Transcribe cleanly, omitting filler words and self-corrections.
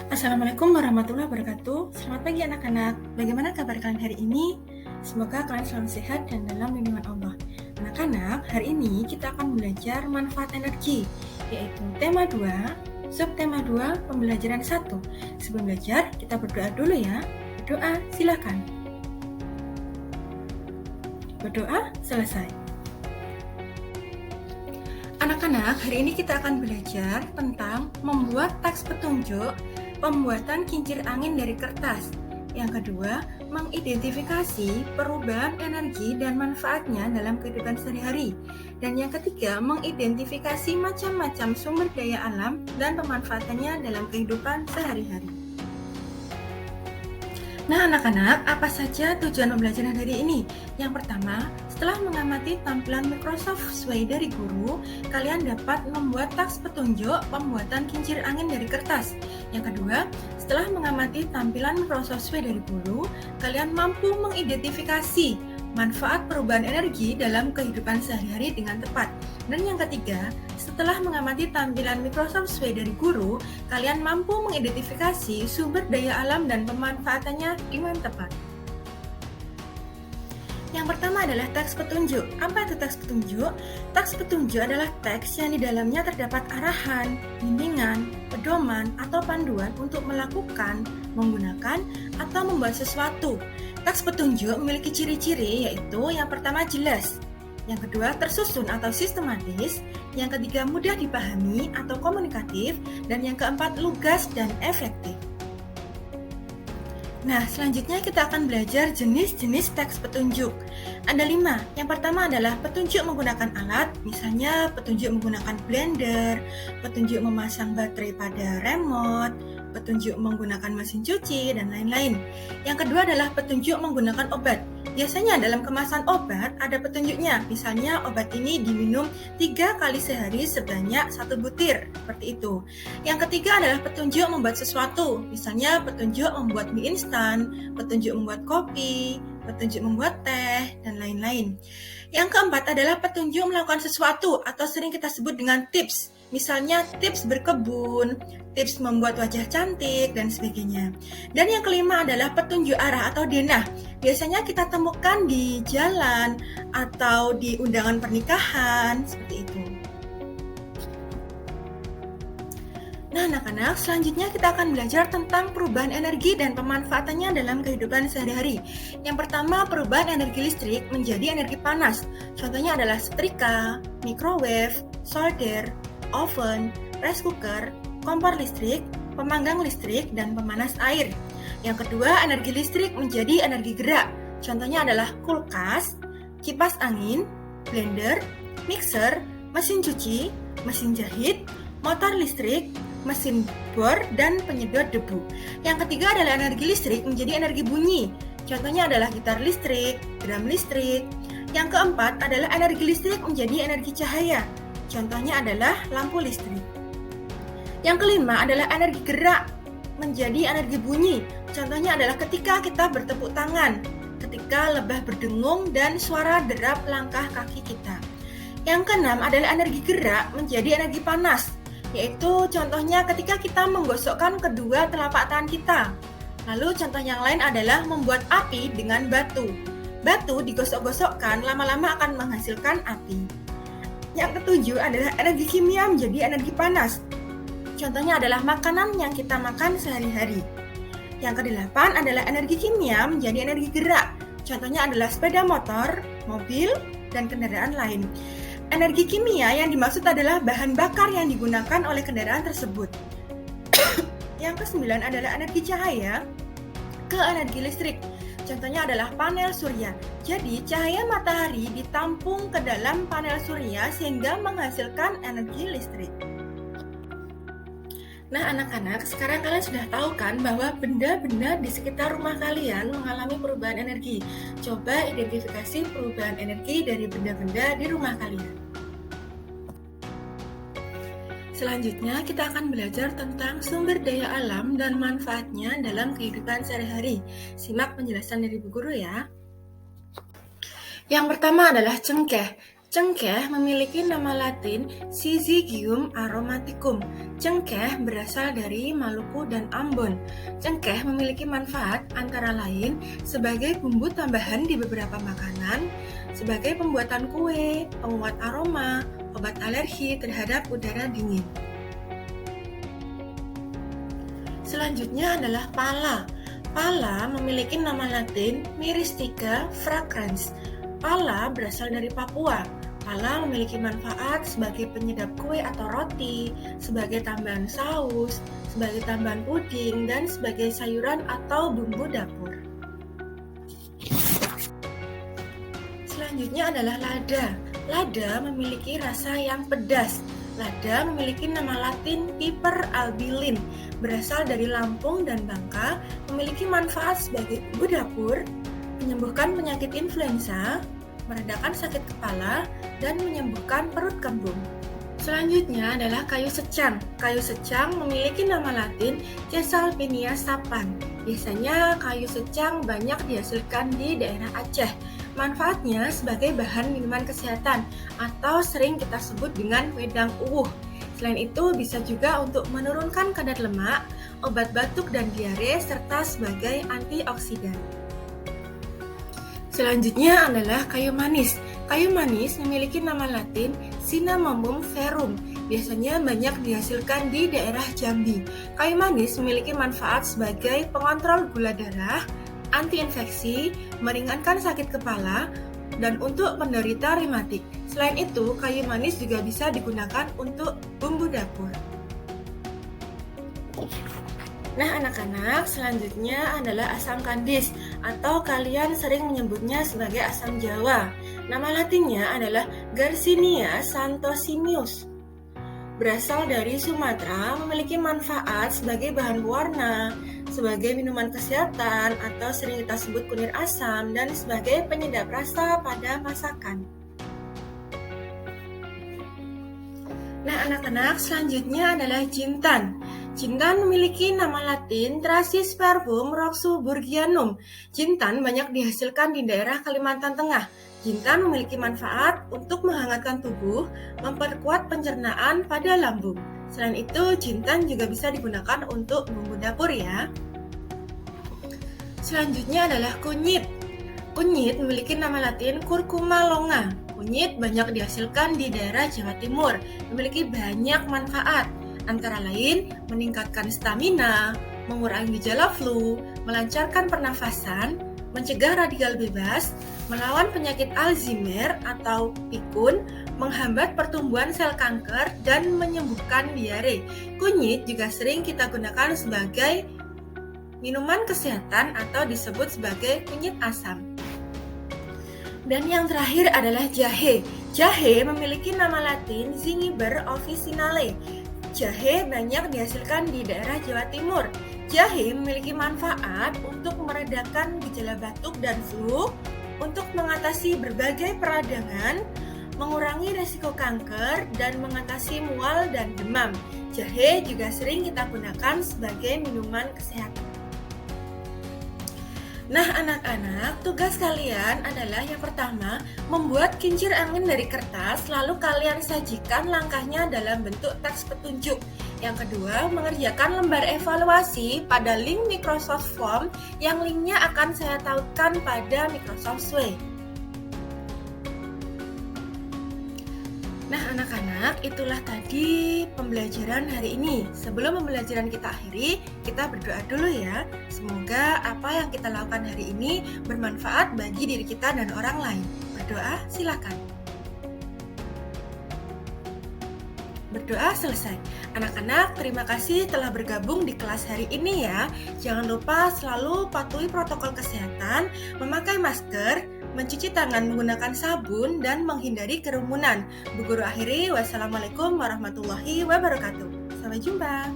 Assalamualaikum warahmatullahi wabarakatuh. Selamat pagi anak-anak. Bagaimana kabar kalian hari ini? Semoga kalian selalu sehat dan dalam lindungan Allah. Anak-anak, hari ini kita akan belajar manfaat energi, yaitu tema 2, subtema 2, pembelajaran 1. Sebelum belajar, kita berdoa dulu ya. Berdoa, silakan. Berdoa, selesai. Anak-anak, hari ini kita akan belajar tentang membuat teks petunjuk pembuatan kincir angin dari kertas. Yang kedua, mengidentifikasi perubahan energi dan manfaatnya dalam kehidupan sehari-hari. Dan yang ketiga, mengidentifikasi macam-macam sumber daya alam dan pemanfaatannya dalam kehidupan sehari-hari. Nah anak-anak, apa saja tujuan pembelajaran hari ini? Yang pertama, setelah mengamati tampilan Microsoft Sway dari guru, kalian dapat membuat teks petunjuk pembuatan kincir angin dari kertas. Yang kedua, setelah mengamati tampilan Microsoft Sway dari guru, kalian mampu mengidentifikasi manfaat perubahan energi dalam kehidupan sehari-hari dengan tepat. Dan yang ketiga, setelah mengamati tampilan Microsoft Sway dari guru, kalian mampu mengidentifikasi sumber daya alam dan pemanfaatannya dengan tepat. Yang pertama adalah teks petunjuk. Apa itu teks petunjuk? Teks petunjuk adalah teks yang di dalamnya terdapat arahan, bimbingan, pedoman, atau panduan untuk melakukan, menggunakan, atau membuat sesuatu. Teks petunjuk memiliki ciri-ciri yaitu yang pertama jelas, yang kedua tersusun atau sistematis, yang ketiga mudah dipahami atau komunikatif, dan yang keempat lugas dan efektif. Nah, selanjutnya kita akan belajar jenis-jenis teks petunjuk. Ada 5. Yang pertama adalah petunjuk menggunakan alat, misalnya petunjuk menggunakan blender, petunjuk memasang baterai pada remote, petunjuk menggunakan mesin cuci, dan lain-lain. Yang kedua adalah petunjuk menggunakan obat. Biasanya dalam kemasan obat ada petunjuknya, misalnya obat ini diminum 3 kali sehari sebanyak 1 butir, seperti itu. Yang ketiga adalah petunjuk membuat sesuatu, misalnya petunjuk membuat mie instan, petunjuk membuat kopi, petunjuk membuat teh, dan lain-lain. Yang keempat adalah petunjuk melakukan sesuatu atau sering kita sebut dengan tips, misalnya tips berkebun, tips membuat wajah cantik, dan sebagainya. Dan yang kelima adalah petunjuk arah atau denah. Biasanya kita temukan di jalan atau di undangan pernikahan, seperti itu. Nah anak-anak, selanjutnya kita akan belajar tentang perubahan energi dan pemanfaatannya dalam kehidupan sehari-hari. Yang pertama, perubahan energi listrik menjadi energi panas. Contohnya adalah setrika, microwave, solder, oven, rice cooker, kompor listrik, pemanggang listrik, dan pemanas air. Yang kedua, energi listrik menjadi energi gerak. Contohnya adalah kulkas, kipas angin, blender, mixer, mesin cuci, mesin jahit, motor listrik, mesin bor, dan penyedot debu. Yang ketiga adalah energi listrik menjadi energi bunyi. Contohnya adalah gitar listrik, drum listrik. Yang keempat adalah energi listrik menjadi energi cahaya. Contohnya adalah lampu listrik. Yang kelima adalah energi gerak menjadi energi bunyi. Contohnya adalah ketika kita bertepuk tangan, ketika lebah berdengung, dan suara derap langkah kaki kita. Yang keenam adalah energi gerak menjadi energi panas, yaitu contohnya ketika kita menggosokkan kedua telapak tangan kita. Lalu contoh yang lain adalah membuat api dengan batu. Batu digosok-gosokkan lama-lama akan menghasilkan api. Yang ketujuh adalah energi kimia menjadi energi panas. Contohnya adalah makanan yang kita makan sehari-hari. Yang kedelapan adalah energi kimia menjadi energi gerak. Contohnya adalah sepeda motor, mobil, dan kendaraan lain. Energi kimia yang dimaksud adalah bahan bakar yang digunakan oleh kendaraan tersebut. Yang kesembilan adalah energi cahaya ke energi listrik. Contohnya adalah panel surya. Jadi, cahaya matahari ditampung ke dalam panel surya sehingga menghasilkan energi listrik. Nah anak-anak, sekarang kalian sudah tahu kan bahwa benda-benda di sekitar rumah kalian mengalami perubahan energi. Coba identifikasi perubahan energi dari benda-benda di rumah kalian. Selanjutnya kita akan belajar tentang sumber daya alam dan manfaatnya dalam kehidupan sehari-hari. Simak penjelasan dari Bu Guru ya. Yang pertama adalah cengkeh. Cengkeh memiliki nama latin Syzygium aromaticum. Cengkeh berasal dari Maluku dan Ambon. Cengkeh memiliki manfaat antara lain sebagai bumbu tambahan di beberapa makanan, sebagai pembuatan kue, penguat aroma, obat alergi terhadap udara dingin. Selanjutnya adalah pala. Pala memiliki nama latin Myristica fragrans. Pala berasal dari Papua. Pala memiliki manfaat sebagai penyedap kue atau roti, sebagai tambahan saus, sebagai tambahan puding, dan sebagai sayuran atau bumbu dapur. Selanjutnya adalah lada. Lada memiliki rasa yang pedas. Lada memiliki nama latin Piper albilin, berasal dari Lampung dan Bangka, memiliki manfaat sebagai bumbu dapur, menyembuhkan penyakit influenza, meredakan sakit kepala, dan menyembuhkan perut kembung. Selanjutnya adalah kayu secang. Kayu secang memiliki nama latin Caesalpinia sapan. Biasanya kayu secang banyak dihasilkan di daerah Aceh. Manfaatnya sebagai bahan minuman kesehatan atau sering kita sebut dengan wedang uwuh. Selain itu bisa juga untuk menurunkan kadar lemak, obat batuk dan diare, serta sebagai antioksidan. Selanjutnya adalah kayu manis. Kayu manis memiliki nama latin Cinnamomum verum. Biasanya banyak dihasilkan di daerah Jambi. Kayu manis memiliki manfaat sebagai pengontrol gula darah, anti-infeksi, meringankan sakit kepala, dan untuk penderita rematik. Selain itu, kayu manis juga bisa digunakan untuk bumbu dapur. Nah anak-anak, selanjutnya adalah asam kandis atau kalian sering menyebutnya sebagai asam Jawa. Nama latinnya adalah Garcinia santosimius. Berasal dari Sumatera, memiliki manfaat sebagai bahan pewarna, sebagai minuman kesehatan atau sering kita sebut kunir asam, dan sebagai penyedap rasa pada masakan. Nah anak-anak, selanjutnya adalah jintan. Jintan memiliki nama latin Trachispermum roxburghianum. Jintan banyak dihasilkan di daerah Kalimantan Tengah. Jintan memiliki manfaat untuk menghangatkan tubuh, memperkuat pencernaan pada lambung. Selain itu, jintan juga bisa digunakan untuk bumbu dapur ya. Selanjutnya adalah kunyit. Kunyit memiliki nama latin Curcuma longa. Kunyit banyak dihasilkan di daerah Jawa Timur, memiliki banyak manfaat. Antara lain, meningkatkan stamina, mengurangi gejala flu, melancarkan pernafasan, mencegah radikal bebas, melawan penyakit Alzheimer atau pikun, menghambat pertumbuhan sel kanker, dan menyembuhkan diare. Kunyit juga sering kita gunakan sebagai minuman kesehatan atau disebut sebagai kunyit asam. Dan yang terakhir adalah jahe. Jahe memiliki nama latin Zingiber officinale. Jahe banyak dihasilkan di daerah Jawa Timur. Jahe memiliki manfaat untuk meredakan gejala batuk dan flu, untuk mengatasi berbagai peradangan, mengurangi risiko kanker, dan mengatasi mual dan demam. Jahe juga sering kita gunakan sebagai minuman kesehatan. Nah anak-anak, tugas kalian adalah yang pertama, membuat kincir angin dari kertas, lalu kalian sajikan langkahnya dalam bentuk teks petunjuk. Yang kedua, mengerjakan lembar evaluasi pada link Microsoft Form yang linknya akan saya tautkan pada Microsoft Suite. Nah anak-anak, itulah tadi pembelajaran hari ini. Sebelum pembelajaran kita akhiri, kita berdoa dulu ya. Semoga apa yang kita lakukan hari ini bermanfaat bagi diri kita dan orang lain. Berdoa, silakan. Berdoa selesai. Anak-anak, terima kasih telah bergabung di kelas hari ini ya. Jangan lupa selalu patuhi protokol kesehatan, memakai masker, mencuci tangan menggunakan sabun, dan menghindari kerumunan. Bu Guru akhiri, wassalamualaikum warahmatullahi wabarakatuh. Sampai jumpa.